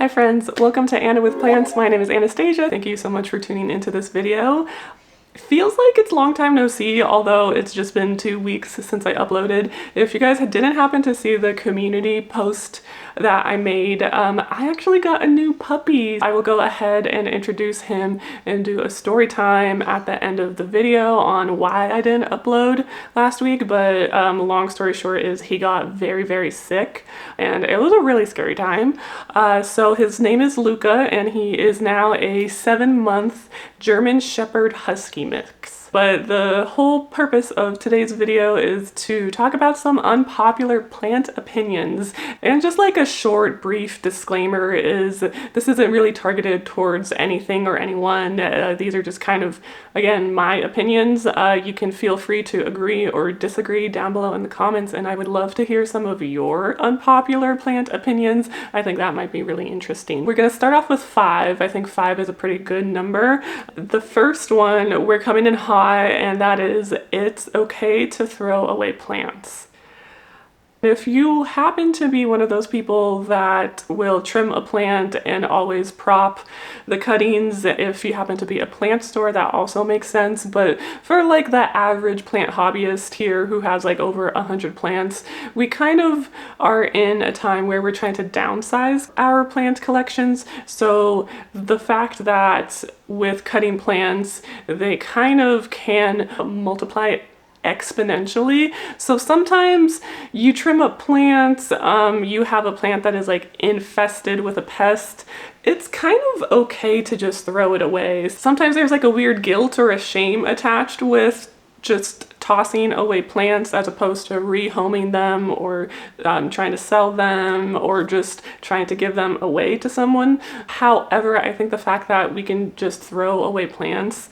Hi friends, welcome to Anna with Plants. My name is Anastasia. Thank you so much for tuning into this video. Feels like it's a long time no see, although it's just been 2 weeks since I uploaded. If you guys didn't happen to see the community post that I made, I actually got a new puppy. I will go ahead and introduce him and do a story time at the end of the video on why I didn't upload last week, but long story short is he got very sick and it was a really scary time. So his name is Luka and he is now a 7-month German Shepherd Husky mix. But the whole purpose of today's video is to talk about some unpopular plant opinions. And just like a short, brief disclaimer is this isn't really targeted towards anything or anyone. These are just kind of, again, my opinions. You can feel free to agree or disagree down below in the comments, and I would love to hear some of your unpopular plant opinions. I think that might be really interesting. We're gonna start off with 5. I think 5 is a pretty good number. The first one, we're coming in hot, and that is, it's okay to throw away plants. If you happen to be one of those people that will trim a plant and always prop the cuttings, if you happen to be a plant store, that also makes sense. But for like the average plant hobbyist here who has like over 100 plants, we kind of are in a time where we're trying to downsize our plant collections. So the fact that with cutting plants, they kind of can multiply exponentially. So sometimes you trim up plants, you have a plant that is like infested with a pest, it's kind of okay to just throw it away. Sometimes there's like a weird guilt or a shame attached with just tossing away plants as opposed to rehoming them or trying to sell them or just trying to give them away to someone. However, I think the fact that we can just throw away plants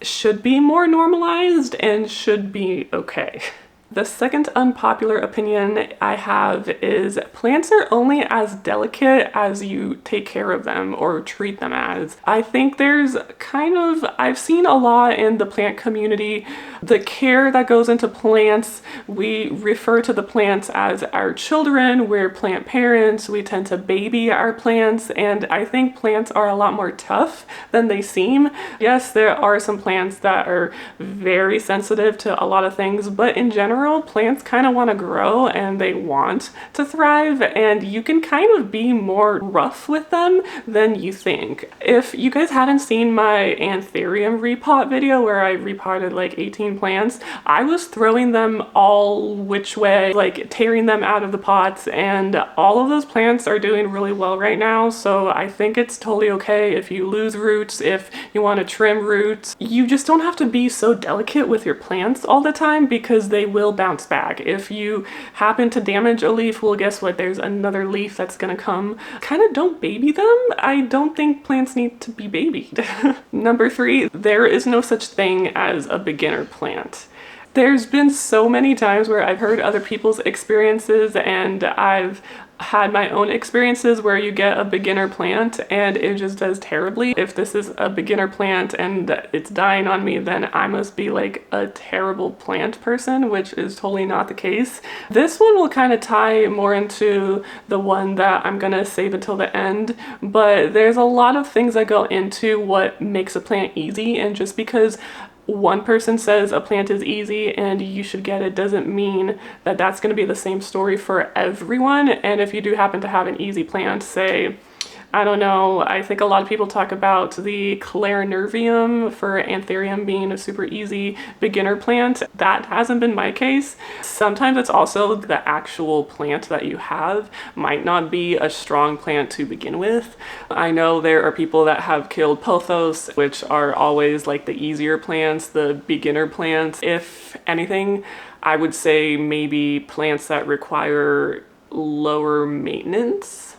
should be more normalized and should be okay. The second unpopular opinion I have is plants are only as delicate as you take care of them or treat them as. I think there's kind of, I've seen a lot in the plant community, the care that goes into plants. We refer to the plants as our children, we're plant parents, we tend to baby our plants, and I think plants are a lot more tough than they seem. Yes, there are some plants that are very sensitive to a lot of things, but in general, plants kind of want to grow and they want to thrive, and you can kind of be more rough with them than you think. If you guys haven't seen my anthurium repot video where I repotted like 18 plants, I was throwing them all which way, like tearing them out of the pots, and all of those plants are doing really well right now. So I think it's totally okay if you lose roots, if you want to trim roots. You just don't have to be so delicate with your plants all the time because they will bounce back. If you happen to damage a leaf, well, guess what? There's another leaf that's gonna come. Kind of don't baby them. I don't think plants need to be babied. Number 3, there is no such thing as a beginner plant. There's been so many times where I've heard other people's experiences and I've had my own experiences where you get a beginner plant and it just does terribly. If this is a beginner plant and it's dying on me, then I must be like a terrible plant person, which is totally not the case. This one will kind of tie more into the one that I'm gonna save until the end, but there's a lot of things that go into what makes a plant easy, and just because one person says a plant is easy and you should get it doesn't mean that that's going to be the same story for everyone. And if you do happen to have an easy plant, say, I don't know, I think a lot of people talk about the clarinervium for anthurium being a super easy beginner plant. That hasn't been my case. Sometimes it's also the actual plant that you have might not be a strong plant to begin with. I know there are people that have killed pothos, which are always like the easier plants, the beginner plants. If anything, I would say maybe plants that require lower maintenance.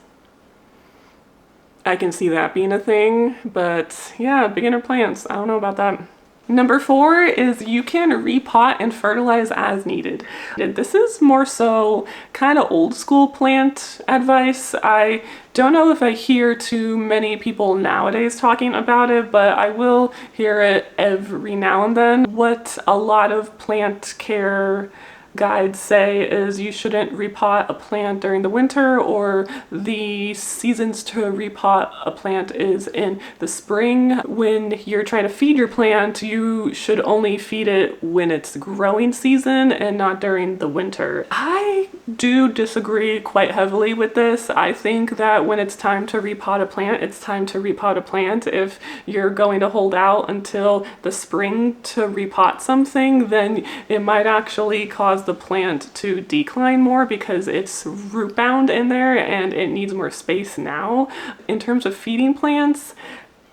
I can see that being a thing, but yeah, beginner plants, I don't know about that. Number 4 is you can repot and fertilize as needed. And this is more so kind of old school plant advice. I don't know if I hear too many people nowadays talking about it, but I will hear it every now and then. What a lot of plant care guides say is you shouldn't repot a plant during the winter, or the seasons to repot a plant is in the spring. When you're trying to feed your plant, you should only feed it when it's growing season and not during the winter. I do disagree quite heavily with this. I think that when it's time to repot a plant, it's time to repot a plant. If you're going to hold out until the spring to repot something, then it might actually cause the plant to decline more because it's root bound in there and it needs more space now. In terms of feeding plants,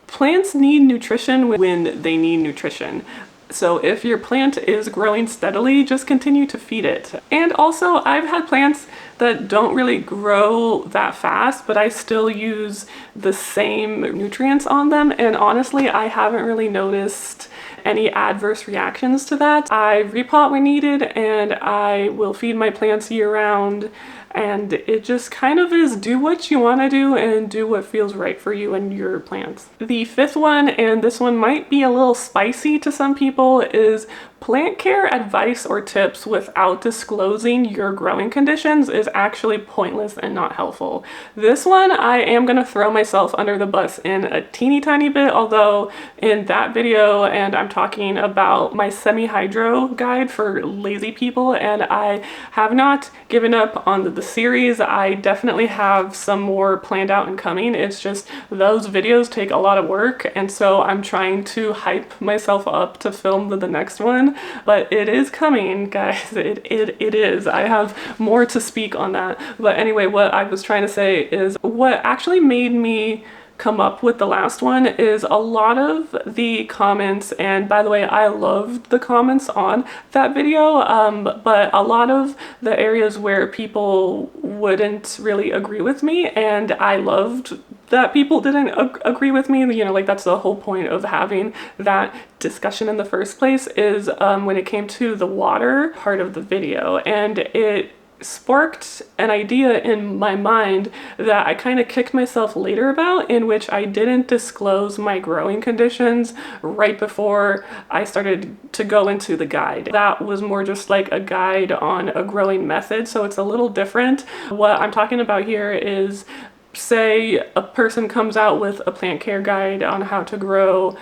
plants need nutrition when they need nutrition. So if your plant is growing steadily, just continue to feed it. And also, I've had plants that don't really grow that fast, but I still use the same nutrients on them. And honestly, I haven't really noticed any adverse reactions to that. I repot when needed, and I will feed my plants year round. And it just kind of is do what you want to do and do what feels right for you and your plants. The fifth one, and this one might be a little spicy to some people, is plant care advice or tips without disclosing your growing conditions is actually pointless and not helpful. This one, I am going to throw myself under the bus in a teeny tiny bit, although in that video, and I'm talking about my semi-hydro guide for lazy people, and I have not given up on the series. I definitely have some more planned out and coming. It's just those videos take a lot of work, and so I'm trying to hype myself up to film the next one. But it is coming, guys. It is. I have more to speak on that. But anyway, what I was trying to say is what actually made me come up with the last one is a lot of the comments, and by the way, I loved the comments on that video, but a lot of the areas where people wouldn't really agree with me, and I loved that people didn't agree with me. You know, like, that's the whole point of having that discussion in the first place, is when it came to the water part of the video, and it sparked an idea in my mind that I kind of kicked myself later about, in which I didn't disclose my growing conditions right before I started to go into the guide. That was more just like a guide on a growing method, so it's a little different. What I'm talking about here is, say a person comes out with a plant care guide on how to grow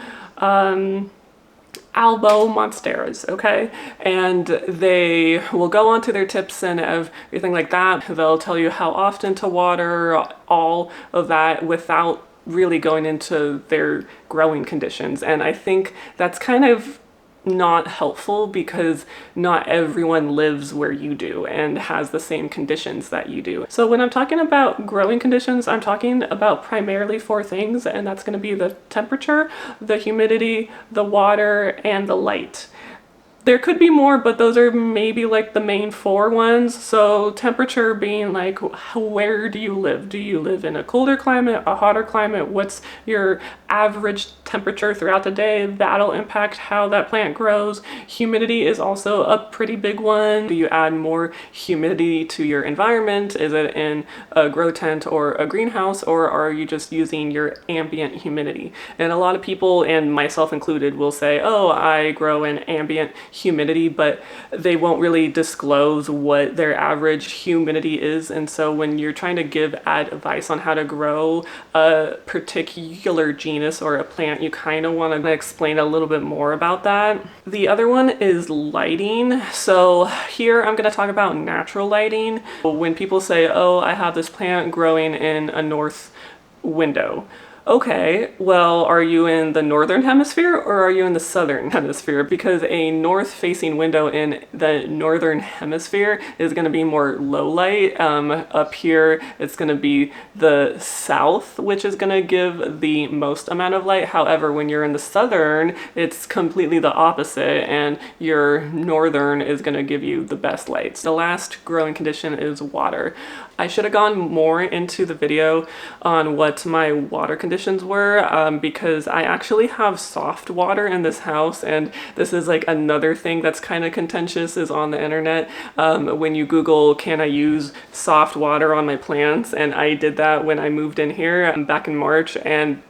Albo monsteras, okay? And they will go on to their tips and everything like that. They'll tell you how often to water, all of that, without really going into their growing conditions. And I think that's kind of not helpful, because not everyone lives where you do and has the same conditions that you do. So when I'm talking about growing conditions, I'm talking about primarily 4 things, and that's going to be the temperature, the humidity, the water, and the light. There could be more, but those are maybe like the main 4 ones. So temperature being like, where do you live? Do you live in a colder climate, a hotter climate? What's your average temperature throughout the day? That'll impact how that plant grows. Humidity is also a pretty big one. Do you add more humidity to your environment? Is it in a grow tent or a greenhouse, or are you just using your ambient humidity? And a lot of people, and myself included, will say, oh, I grow in ambient humidity, but they won't really disclose what their average humidity is. And so when you're trying to give advice on how to grow a particular genus or a plant, you kind of want to explain a little bit more about that. The other one is lighting. So here I'm going to talk about natural lighting. When people say, oh, I have this plant growing in a north window. Okay, well, are you in the northern hemisphere or are you in the southern hemisphere? Because a north-facing window in the northern hemisphere is going to be more low light. Up here, it's going to be the south, which is going to give the most amount of light. However, when you're in the southern, it's completely the opposite, and your northern is going to give you the best light. The last growing condition is water. I should have gone more into the video on what my water conditions were, because I actually have soft water in this house, and this is like another thing that's kind of contentious is on the internet. When you Google, can I use soft water on my plants? And I did that when I moved in here back in March, and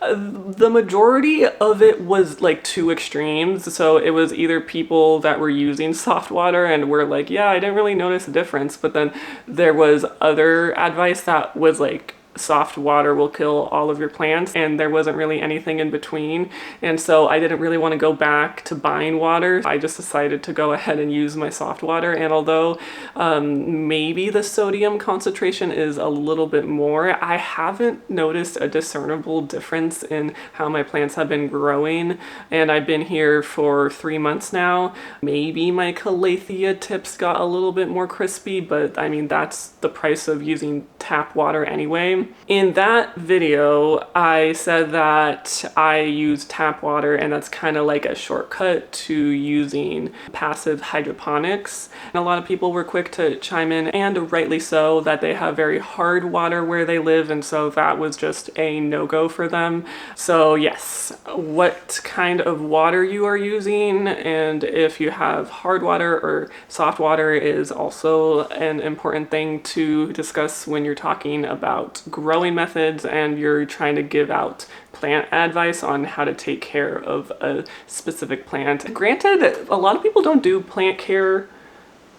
The majority of it was like two extremes. So it was either people that were using soft water and were like, yeah, I didn't really notice a difference. But then there was other advice that was like, soft water will kill all of your plants, and there wasn't really anything in between. And so I didn't really want to go back to buying water. I just decided to go ahead and use my soft water. And although maybe the sodium concentration is a little bit more, I haven't noticed a discernible difference in how my plants have been growing. And I've been here for 3 months now. Maybe my calathea tips got a little bit more crispy, but I mean, that's the price of using tap water anyway. In that video, I said that I use tap water, and that's kind of like a shortcut to using passive hydroponics. And a lot of people were quick to chime in, and rightly so, that they have very hard water where they live, and so that was just a no-go for them. So yes, what kind of water you are using, and if you have hard water or soft water, is also an important thing to discuss when you're talking about growing methods and you're trying to give out plant advice on how to take care of a specific plant. Granted, a lot of people don't do plant care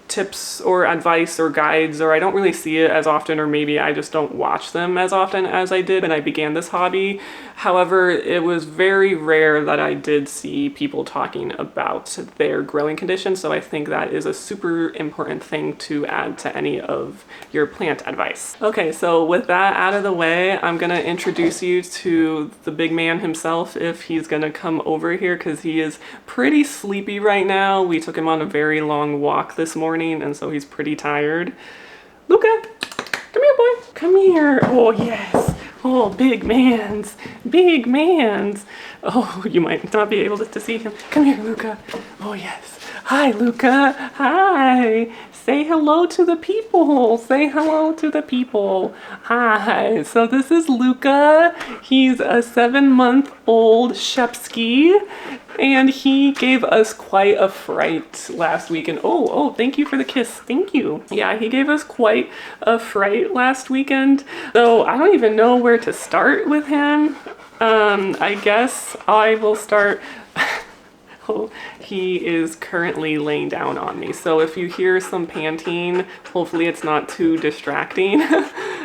tips or advice or guides, or I don't really see it as often, or maybe I just don't watch them as often as I did when I began this hobby. However, it was very rare that I did see people talking about their growing conditions, so I think that is a super important thing to add to any of your plant advice. Okay, so with that out of the way, I'm gonna introduce you to the big man himself, if he's gonna come over here, because he is pretty sleepy right now. We took him on a very long walk this morning, and so he's pretty tired. Luka, come here, boy. Come here. Oh, yes. Oh, big mans. Big mans. Oh, you might not be able to see him. Come here, Luka. Oh, yes. Hi, Luka. Hi. Say hello to the people. Say hello to the people. Hi. So this is Luka. He's a 7-month-old Shepsky, and he gave us quite a fright last weekend. Oh, thank you for the kiss. Thank you. Yeah, he gave us quite a fright last weekend. So I don't even know where to start with him. I guess I will start. Oh, he is currently laying down on me. So if you hear some panting, hopefully it's not too distracting.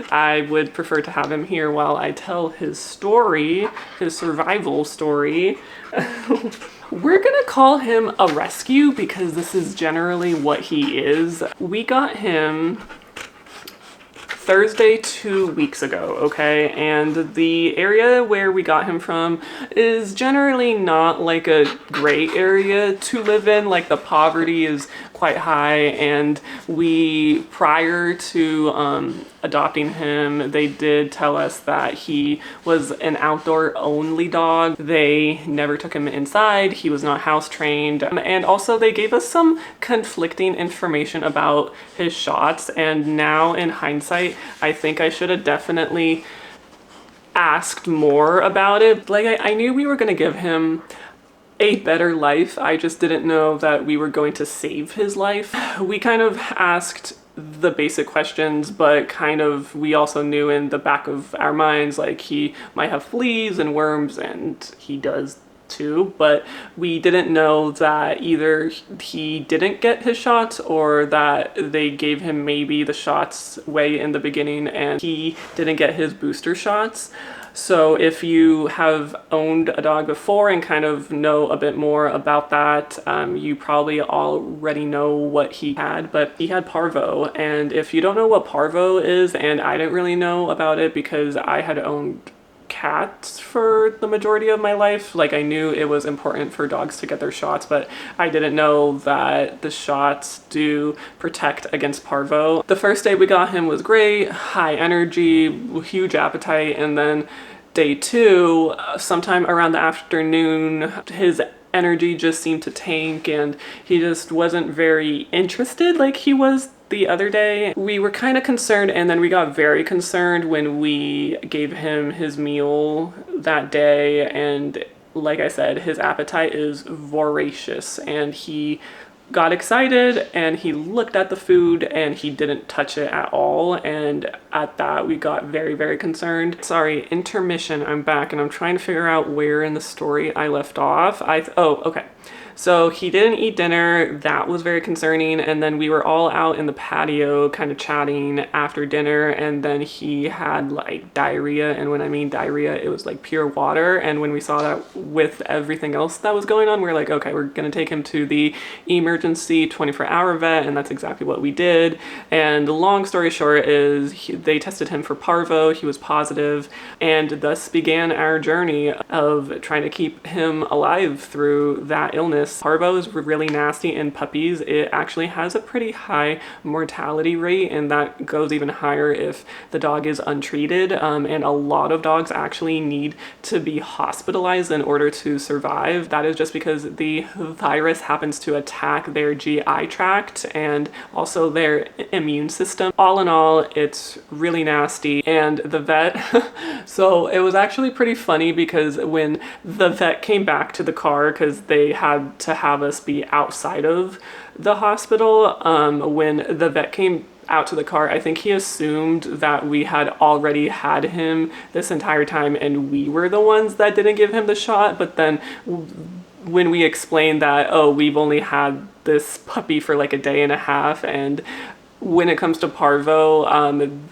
I would prefer to have him here while I tell his story, his survival story. We're gonna call him a rescue because this is generally what he is. We got him Thursday 2 weeks ago, okay? And the area where we got him from is generally not like a great area to live in. Like, the poverty is quite high, and we, prior to adopting him, they did tell us that he was an outdoor only dog. They never took him inside. He was not house trained. And also they gave us some conflicting information about his shots. And now in hindsight, I think I should have definitely asked more about it. Like, I knew we were gonna give him a better life. I just didn't know that we were going to save his life. We kind of asked the basic questions, but kind of we also knew in the back of our minds, like, he might have fleas and worms, and he does too, but we didn't know that either he didn't get his shots or that they gave him maybe the shots way in the beginning and he didn't get his booster shots. So if you have owned a dog before and kind of know a bit more about that, you probably already know what he had, but he had parvo. And if you don't know what parvo is, and I didn't really know about it because I had owned cats for the majority of my life. Like, I knew it was important for dogs to get their shots, but I didn't know that the shots do protect against parvo. The first day we got him was great, high energy, huge appetite, and then day 2, sometime around the afternoon, his energy just seemed to tank and he just wasn't very interested like he was the other day. We were kind of concerned, and then we got very concerned when we gave him his meal that day, and like I said, his appetite is voracious, and he got excited and he looked at the food and he didn't touch it at all. And at that, we got very, very concerned. Sorry, intermission, I'm back and I'm trying to figure out where in the story I left off. Oh, okay. So he didn't eat dinner. That was very concerning. And then we were all out in the patio kind of chatting after dinner. And then he had like diarrhea. And when I mean diarrhea, it was like pure water. And when we saw that with everything else that was going on, we were like, okay, we're going to take him to the emergency 24-hour vet. And that's exactly what we did. And long story short is they tested him for parvo. He was positive, and thus began our journey of trying to keep him alive through that illness. Parvo is really nasty in puppies. It actually has a pretty high mortality rate, and that goes even higher if the dog is untreated. And a lot of dogs actually need to be hospitalized in order to survive. That is just because the virus happens to attack their GI tract and also their immune system. All in all, it's really nasty. And the vet, so it was actually pretty funny because when the vet came back to the car, because they had to have us be outside of the hospital, when the vet came out to the car, I think he assumed that we had already had him this entire time and we were the ones that didn't give him the shot. But then when we explained that, oh, we've only had this puppy for like a day and a half, and when it comes to parvo,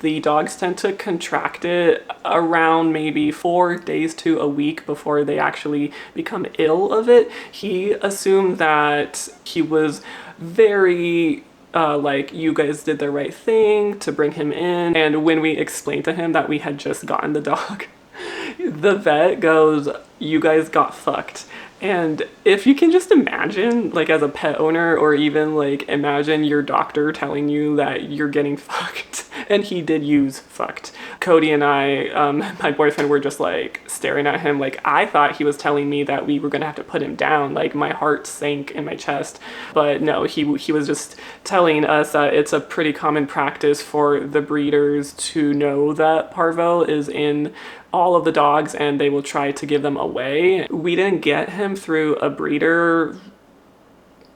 the dogs tend to contract it around maybe 4 days to a week before they actually become ill of it. He assumed that he was very like, you guys did the right thing to bring him in. And when we explained to him that we had just gotten the dog, the vet goes, you guys got fucked. And if you can just imagine, like as a pet owner, or even like imagine your doctor telling you that you're getting fucked, and he did use fucked. Cody and I, my boyfriend, were just like staring at him like I thought he was telling me that we were gonna have to put him down. Like my heart sank in my chest. But no, he was just telling us that it's a pretty common practice for the breeders to know that parvo is in all of the dogs and they will try to give them away. We didn't get him through a breeder.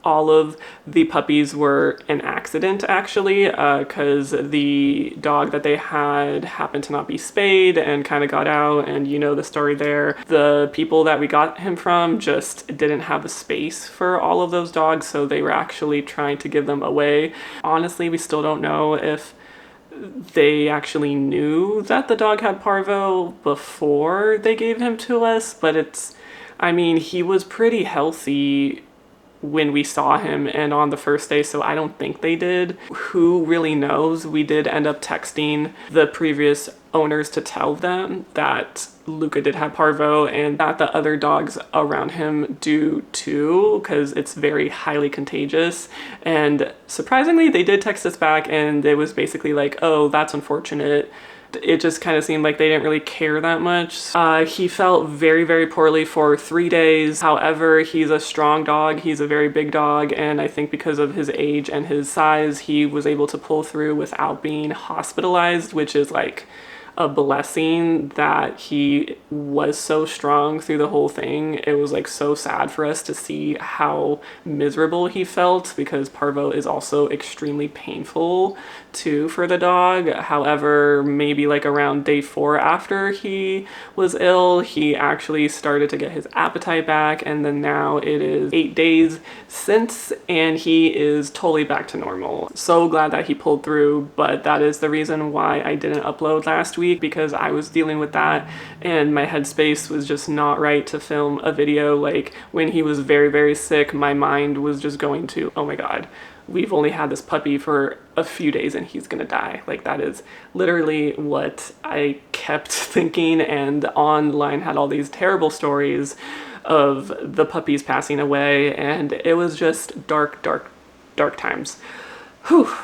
All of the puppies were an accident actually, because the dog that they had happened to not be spayed and kind of got out, and you know the story there. The people that we got him from just didn't have the space for all of those dogs, so they were actually trying to give them away. Honestly, we still don't know if they actually knew that the dog had parvo before they gave him to us, but I mean, he was pretty healthy when we saw him and on the first day, so I don't think they did. Who really knows? We did end up texting the previous owners to tell them that Luka did have parvo and that the other dogs around him do too, because it's very highly contagious. And surprisingly, they did text us back and it was basically like, oh, that's unfortunate. It just kind of seemed like they didn't really care that much. He felt very, very poorly for 3 days. However, he's a strong dog. He's a very big dog. And I think because of his age and his size, he was able to pull through without being hospitalized, which is like a blessing that he was so strong through the whole thing. It was like so sad for us to see how miserable he felt, because parvo is also extremely painful too for the dog. However, maybe like around day 4 after he was ill, he actually started to get his appetite back, and then now it is 8 days since and he is totally back to normal. So glad that he pulled through, but that is the reason why I didn't upload last week, because I was dealing with that and my headspace was just not right to film a video. Like when he was very, very sick, my mind was just going to, oh my God, we've only had this puppy for a few days and he's gonna die. Like that is literally what I kept thinking, and online had all these terrible stories of the puppies passing away, and it was just dark, dark, dark times. Whew.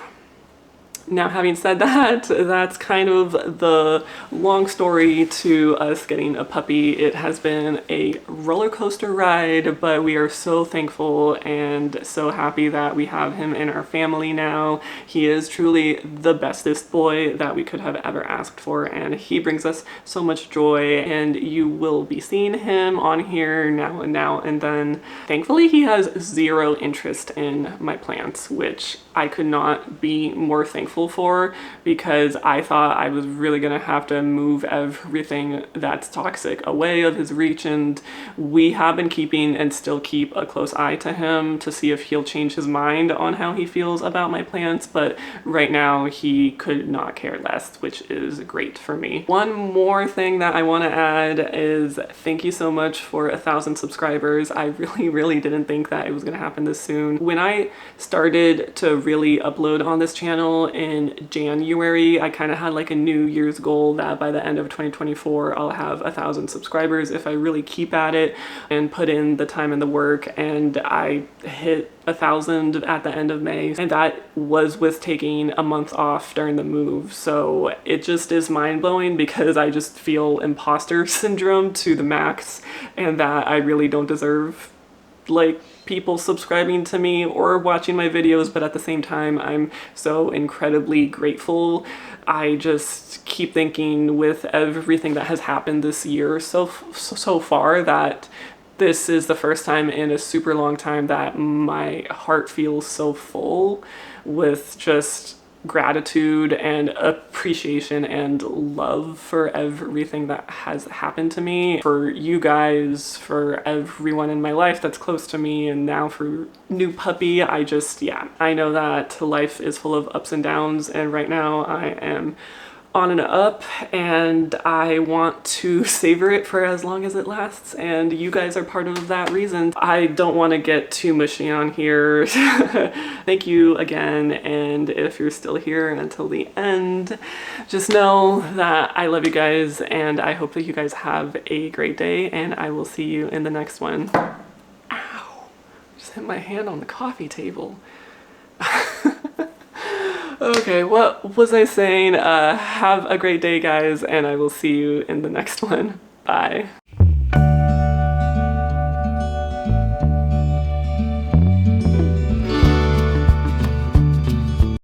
Now, having said that, that's kind of the long story to us getting a puppy. It has been a roller coaster ride, but we are so thankful and so happy that we have him in our family now. He is truly the bestest boy that we could have ever asked for, and he brings us so much joy, and you will be seeing him on here now and then. Thankfully, he has zero interest in my plants, which I could not be more thankful for, because I thought I was really gonna have to move everything that's toxic away of his reach, and we have been keeping and still keep a close eye to him to see if he'll change his mind on how he feels about my plants, but right now he could not care less, which is great for me. One more thing that I want to add is thank you so much for 1,000 subscribers. I really didn't think that it was gonna happen this soon. When I started to really upload on this channel in January, I kind of had like a New Year's goal that by the end of 2024 I'll have 1,000 subscribers if I really keep at it and put in the time and the work, and I hit 1,000 at the end of May, and that was with taking a month off during the move. So it just is mind-blowing, because I just feel imposter syndrome to the max, and that I really don't deserve like people subscribing to me or watching my videos, but at the same time I'm so incredibly grateful. I just keep thinking with everything that has happened this year so far that this is the first time in a super long time that my heart feels so full with just gratitude and appreciation and love for everything that has happened to me, for you guys, for everyone in my life that's close to me, and now for new puppy. I know that life is full of ups and downs, and right now I am on an up, and I want to savor it for as long as it lasts, and you guys are part of that reason. I don't want to get too mushy on here. Thank you again, and if you're still here until the end, just know that I love you guys, and I hope that you guys have a great day, and I will see you in the next one. Ow! Just hit my hand on the coffee table. Okay, what was I saying? Have a great day, guys, and I will see you in the next one. Bye.